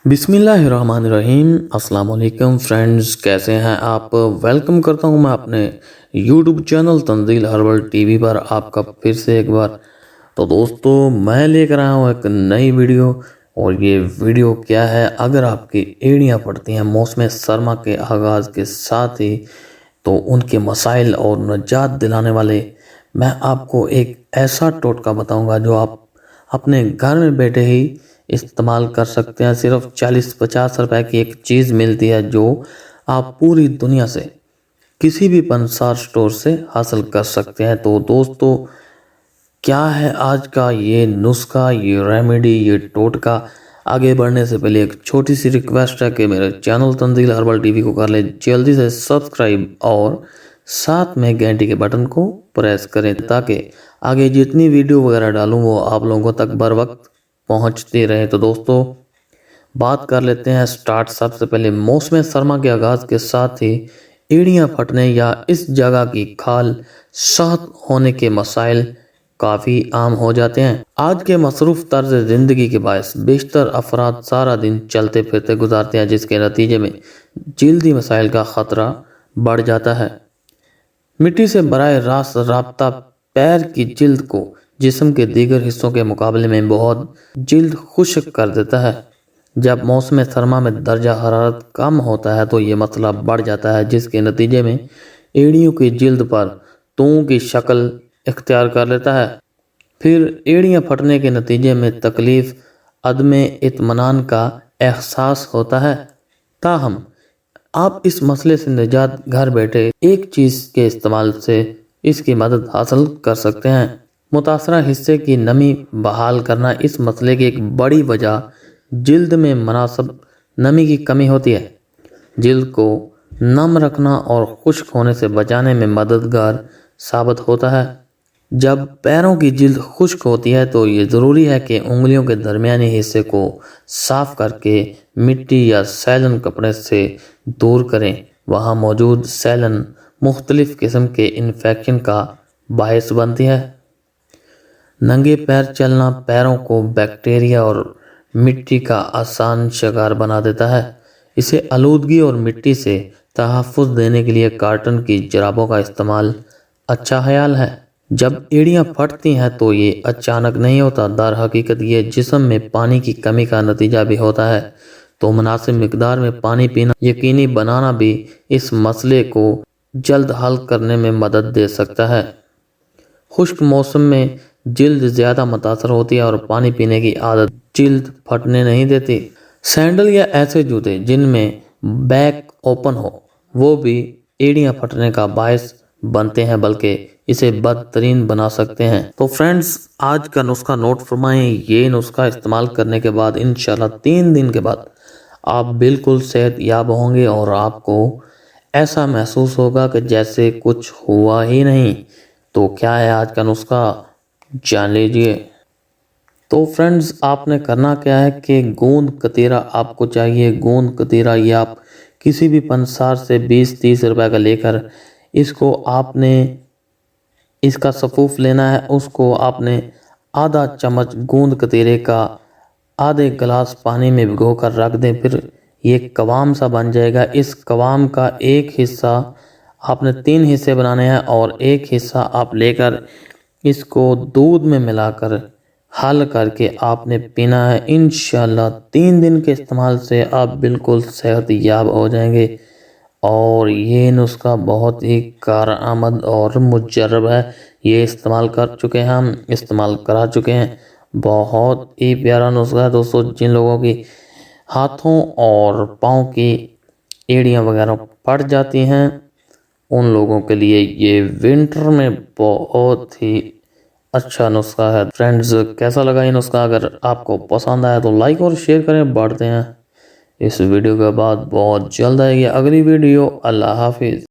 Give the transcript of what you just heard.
بسم اللہ الرحمن الرحیم۔ السلام علیکم فرینڈز، کیسے ہیں آپ؟ ویلکم کرتا ہوں میں اپنے یوٹیوب چینل تنزیل ہربل ٹی وی پر آپ کا پھر سے ایک بار۔ تو دوستو، میں لے کر آیا ہوں ایک نئی ویڈیو، اور یہ ویڈیو کیا ہے؟ اگر آپ کی ایڑیاں پڑتی ہیں موسم سرما کے آغاز کے ساتھ ہی، تو ان کے مسائل اور نجات دلانے والے میں آپ کو ایک ایسا ٹوٹکا بتاؤں گا جو آپ اپنے گھر میں بیٹھے ہی استعمال کر سکتے ہیں۔ صرف 40-50 روپے کی ایک چیز ملتی ہے جو آپ پوری دنیا سے کسی بھی پنسار سٹور سے حاصل کر سکتے ہیں۔ تو دوستو، کیا ہے آج کا یہ نسخہ، یہ ریمیڈی، یہ ٹوٹکا؟ آگے بڑھنے سے پہلے ایک چھوٹی سی ریکویسٹ ہے کہ میرے چینل تنزیل ہربل ٹی وی کو کر لیں جلدی سے سبسکرائب، اور ساتھ میں گھنٹی کے بٹن کو پریس کریں تاکہ آگے جتنی ویڈیو وغیرہ ڈالوں وہ آپ لوگوں تک بر وقت پہنچتی رہے۔ تو دوستو، بات کر لیتے ہیں سٹارٹ۔ سب سے پہلے موسم سرما کے آغاز کے ساتھ ہی ایڑیاں پھٹنے یا اس جگہ کی کھال سخت ہونے کے مسائل کافی عام ہو جاتے ہیں۔ آج کے مصروف طرز زندگی کے باعث بیشتر افراد سارا دن چلتے پھرتے گزارتے ہیں، جس کے نتیجے میں جلدی مسائل کا خطرہ بڑھ جاتا ہے۔ مٹی سے براہ راست رابطہ پیر کی جلد کو جسم کے دیگر حصوں کے مقابلے میں بہت جلد خشک کر دیتا ہے۔ جب موسم سرما میں درجہ حرارت کم ہوتا ہے تو یہ مسئلہ بڑھ جاتا ہے، جس کے نتیجے میں ایڑیوں کی جلد پر توں کی شکل اختیار کر لیتا ہے۔ پھر ایڑیاں پھٹنے کے نتیجے میں تکلیف، عدم اطمینان کا احساس ہوتا ہے۔ تاہم آپ اس مسئلے سے نجات گھر بیٹھے ایک چیز کے استعمال سے اس کی مدد حاصل کر سکتے ہیں۔ متاثرہ حصے کی نمی بحال کرنا۔ اس مسئلے کی ایک بڑی وجہ جلد میں مناسب نمی کی کمی ہوتی ہے۔ جلد کو نم رکھنا اور خشک ہونے سے بچانے میں مددگار ثابت ہوتا ہے۔ جب پیروں کی جلد خشک ہوتی ہے تو یہ ضروری ہے کہ انگلیوں کے درمیانی حصے کو صاف کر کے مٹی یا سیلن کپڑے سے دور کریں۔ وہاں موجود سیلن مختلف قسم کے انفیکشن کا باعث بنتی ہے۔ ننگے پیر چلنا پیروں کو بیکٹیریا اور مٹی کا آسان شکار بنا دیتا ہے۔ اسے آلودگی اور مٹی سے تحفظ دینے کے لیے کاٹن کی جرابوں کا استعمال اچھا خیال ہے۔ جب ایڑیاں پھٹتی ہیں تو یہ اچانک نہیں ہوتا، در حقیقت یہ جسم میں پانی کی کمی کا نتیجہ بھی ہوتا ہے۔ تو مناسب مقدار میں پانی پینا یقینی بنانا بھی اس مسئلے کو جلد حل کرنے میں مدد دے سکتا ہے۔ خشک موسم میں جلد زیادہ متاثر ہوتی ہے اور پانی پینے کی عادت جلد پھٹنے نہیں دیتی۔ سینڈل یا ایسے جوتے جن میں بیک اوپن ہو، وہ بھی ایڑیاں پھٹنے کا باعث بنتے ہیں، بلکہ اسے بدترین بنا سکتے ہیں۔ تو فرینڈز، آج کا نسخہ نوٹ فرمائیں۔ یہ نسخہ استعمال کرنے کے بعد انشاءاللہ 3 دن کے بعد آپ بالکل صحت یاب ہوں گے، اور آپ کو ایسا محسوس ہوگا کہ جیسے کچھ ہوا ہی نہیں۔ تو کیا ہے آج کا نسخہ؟ جان لیجئے۔ تو فرینڈز، آپ نے کرنا کیا ہے کہ گوند کتیرا آپ کو چاہیے۔ گوند کتیرا یہ آپ کسی بھی پنسار سے 20-30 روپے کا لے کر اس کو آپ نے اس کا سفوف لینا ہے۔ اس کو آپ نے آدھا چمچ گوند کتیرے کا آدھے گلاس پانی میں بھگو کر رکھ دیں، پھر یہ قوام سا بن جائے گا۔ اس قوام کا ایک حصہ آپ نے 3 حصے بنانے ہیں، اور ایک حصہ آپ لے کر اس کو دودھ میں ملا کر حل کر کے آپ نے پینا ہے۔ انشاءاللہ 3 دن کے استعمال سے آپ بالکل صحت یاب ہو جائیں گے، اور یہ نسخہ بہت ہی کارآمد اور مجرب ہے۔ یہ استعمال کر چکے ہیں، ہم استعمال کرا چکے ہیں۔ بہت ہی پیارا نسخہ ہے دوستو۔ جن لوگوں کی ہاتھوں اور پاؤں کی ایڑیاں وغیرہ پھٹ جاتی ہیں، ان لوگوں کے لیے یہ ونٹر میں بہت ہی اچھا نسخہ ہے۔ فرینڈز، کیسا لگا یہ نسخہ؟ اگر آپ کو پسند آیا تو لائک اور شیئر کریں۔ بڑھتے ہیں اس ویڈیو کے بعد بہت جلد آئے گی اگلی ویڈیو۔ اللہ حافظ۔